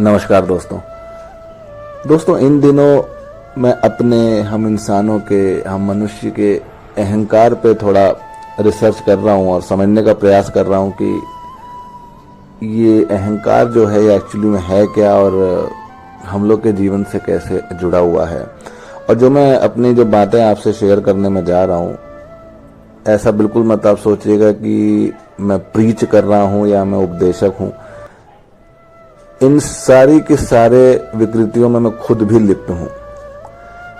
नमस्कार दोस्तों इन दिनों मैं अपने हम इंसानों के हम मनुष्य के अहंकार पे थोड़ा रिसर्च कर रहा हूँ और समझने का प्रयास कर रहा हूँ कि ये अहंकार जो है ये एक्चुअली में है क्या और हम लोग के जीवन से कैसे जुड़ा हुआ है। और जो मैं अपनी जो बातें आपसे शेयर करने में जा रहा हूँ, ऐसा बिल्कुल मत आप सोचिएगा कि मैं प्रीच कर रहा हूँ या मैं उपदेशक हूँ। इन सारी के सारे विकृतियों में मैं खुद भी लिप्त हूँ,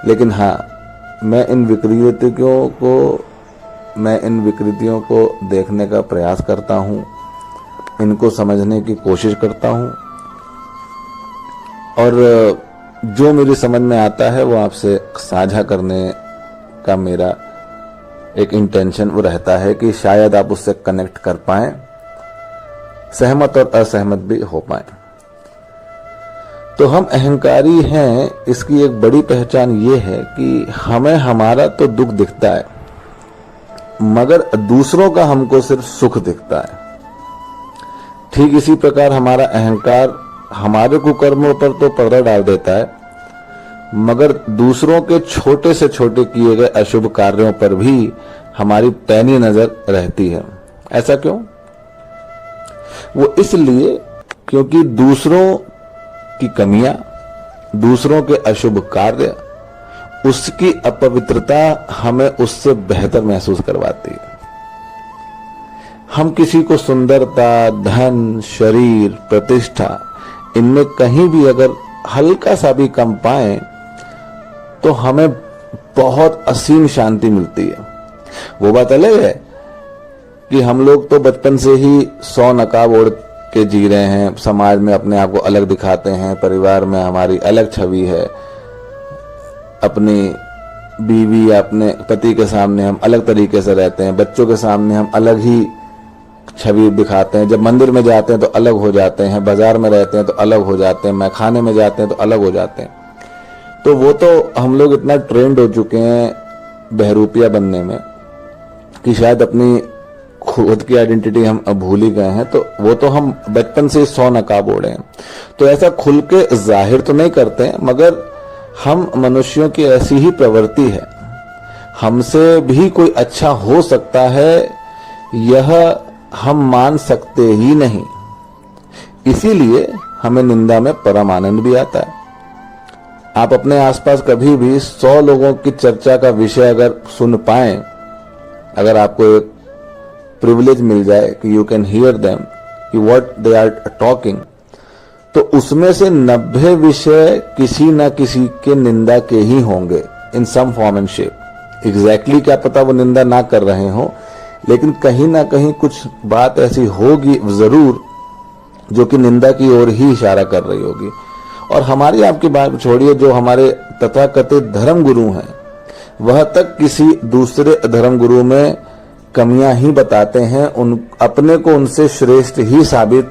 लेकिन हाँ मैं इन विकृतियों को देखने का प्रयास करता हूँ, इनको समझने की कोशिश करता हूँ और जो मेरी समझ में आता है वो आपसे साझा करने का मेरा एक इंटेंशन वो रहता है कि शायद आप उससे कनेक्ट कर पाएं, सहमत और असहमत भी हो पाएं। तो हम अहंकारी हैं, इसकी एक बड़ी पहचान ये है कि हमें हमारा तो दुख दिखता है मगर दूसरों का हमको सिर्फ सुख दिखता है। ठीक इसी प्रकार हमारा अहंकार हमारे कुकर्मों पर तो पर्दा डाल देता है मगर दूसरों के छोटे से छोटे किए गए अशुभ कार्यों पर भी हमारी पैनी नजर रहती है। ऐसा क्यों? वो इसलिए क्योंकि दूसरों की कमियां, दूसरों के अशुभ कार्य, उसकी अपवित्रता हमें उससे बेहतर महसूस करवाती है। हम किसी को सुंदरता, धन, शरीर, प्रतिष्ठा, इनमें कहीं भी अगर हल्का सा भी कम पाएं तो हमें बहुत असीम शांति मिलती है। वो बात अलग है कि हम लोग तो बचपन से ही 100 नकाब ओढ़ के जी रहे हैं, समाज में अपने आप को अलग दिखाते हैं, परिवार में हमारी अलग छवि है, अपनी बीवी या अपने पति के सामने हम अलग तरीके से रहते हैं, बच्चों के सामने हम अलग ही छवि दिखाते हैं, जब मंदिर में जाते हैं तो अलग हो जाते हैं, बाजार में रहते हैं तो अलग हो जाते हैं, मैखाने में जाते हैं तो अलग हो जाते हैं। तो वो तो हम लोग इतना ट्रेंड हो चुके हैं बहरूपिया बनने में कि शायद अपनी खुद की आइडेंटिटी हम भूल ही गए हैं। तो वो तो हम बचपन से 100 नकाब ओढ़े हैं, तो ऐसा खुल के जाहिर तो नहीं करते हैं मगर हम मनुष्यों की ऐसी ही प्रवृत्ति है, हमसे भी कोई अच्छा हो सकता है यह हम मान सकते ही नहीं। इसीलिए हमें निंदा में परम आनंद भी आता है। आप अपने आसपास कभी भी 100 लोगों की चर्चा का विषय अगर सुन पाएं, अगर आपको एक प्रिविलेज मिल जाए कि यू कैन हियर देम कि व्हाट दे आर टॉकिंग, तो उसमें से 90 विषय किसी ना किसी के निंदा के ही होंगे in some form and shape. Exactly क्या पता वो निंदा ना कर रहे हो, लेकिन कहीं ना कहीं कुछ बात ऐसी होगी जरूर जो कि निंदा की ओर ही इशारा कर रही होगी। और हमारी आपकी बात छोड़िए, जो हमारे तथाकथित धर्म गुरु हैं वह तक किसी दूसरे धर्म गुरु में कमियां ही बताते हैं, अपने को उनसे श्रेष्ठ ही साबित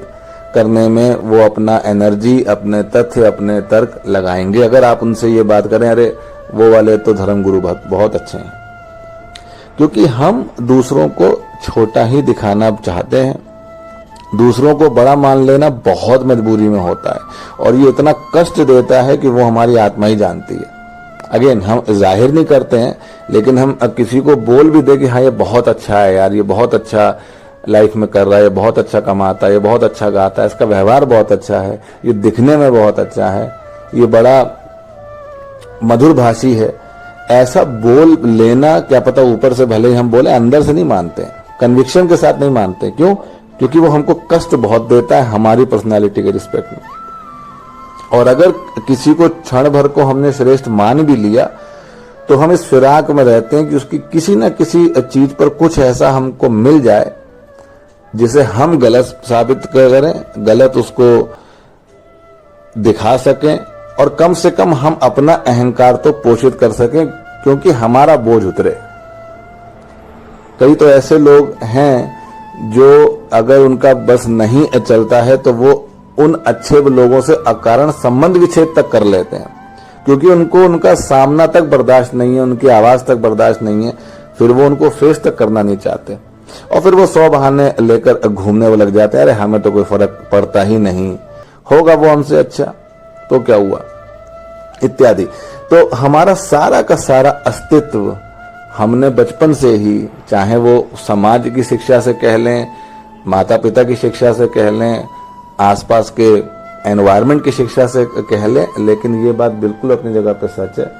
करने में वो अपना एनर्जी, अपने तथ्य, अपने तर्क लगाएंगे। अगर आप उनसे ये बात करें अरे वो वाले तो धर्म गुरु बहुत अच्छे हैं, क्योंकि हम दूसरों को छोटा ही दिखाना चाहते हैं, दूसरों को बड़ा मान लेना बहुत मजबूरी में होता है और ये इतना कष्ट देता है कि वो हमारी आत्मा ही जानती है। अगेन हम जाहिर नहीं करते हैं, लेकिन हम किसी को बोल भी दे कि हाँ ये बहुत अच्छा है यार, ये बहुत अच्छा लाइफ में कर रहा है, ये बहुत अच्छा कमाता है, ये बहुत अच्छा गाता है, इसका व्यवहार बहुत अच्छा है, ये दिखने में बहुत अच्छा है, ये बड़ा मधुर भाषी है, ऐसा बोल लेना, क्या पता ऊपर से भले ही हम बोले अंदर से नहीं मानते, कन्विक्शन के साथ नहीं मानते। क्यों? क्योंकि वो हमको कष्ट बहुत देता है हमारी पर्सनैलिटी के रिस्पेक्ट में। और अगर किसी को क्षण भर को हमने श्रेष्ठ मान भी लिया तो हम इस फिराक में रहते हैं कि उसकी किसी न किसी चीज पर कुछ ऐसा हमको मिल जाए जिसे हम गलत साबित करें, गलत उसको दिखा सकें और कम से कम हम अपना अहंकार तो पोषित कर सकें, क्योंकि हमारा बोझ उतरे। कई तो ऐसे लोग हैं जो अगर उनका बस नहीं चलता है तो वो उन अच्छे लोगों से अकारण संबंध विच्छेद तक कर लेते हैं, क्योंकि उनको उनका सामना तक बर्दाश्त नहीं है, उनकी आवाज तक बर्दाश्त नहीं है, फिर वो उनको फेस तक करना नहीं चाहते और फिर वो 100 बहाने लेकर घूमने वो लग जाते हैं, अरे हमें तो कोई फर्क पड़ता ही नहीं, होगा वो हमसे अच्छा तो क्या हुआ, इत्यादि। तो हमारा सारा का सारा अस्तित्व हमने बचपन से ही, चाहे वो समाज की शिक्षा से कह लें, माता पिता की शिक्षा से कह लें, आसपास के एनवायरनमेंट की शिक्षा से कह लें, लेकिन ये बात बिल्कुल अपनी जगह पे सच है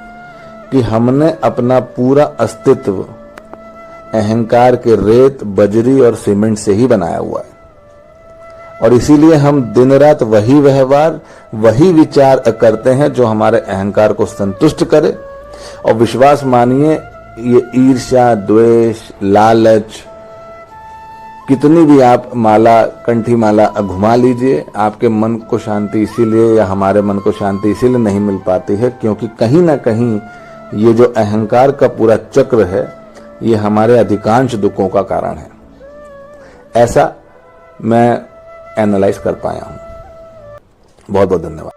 कि हमने अपना पूरा अस्तित्व अहंकार के रेत, बजरी और सीमेंट से ही बनाया हुआ है। और इसीलिए हम दिन रात वही व्यवहार, वही विचार करते हैं जो हमारे अहंकार को संतुष्ट करे। और विश्वास मानिए, ये ईर्ष्या, द्वेष, लालच, कितनी भी आप माला, कंठी माला घुमा लीजिए, आपके मन को शांति इसीलिए, या हमारे मन को शांति इसीलिए नहीं मिल पाती है क्योंकि कहीं ना कहीं ये जो अहंकार का पूरा चक्र है, ये हमारे अधिकांश दुखों का कारण है। ऐसा मैं एनालाइज कर पाया हूं। बहुत बहुत धन्यवाद।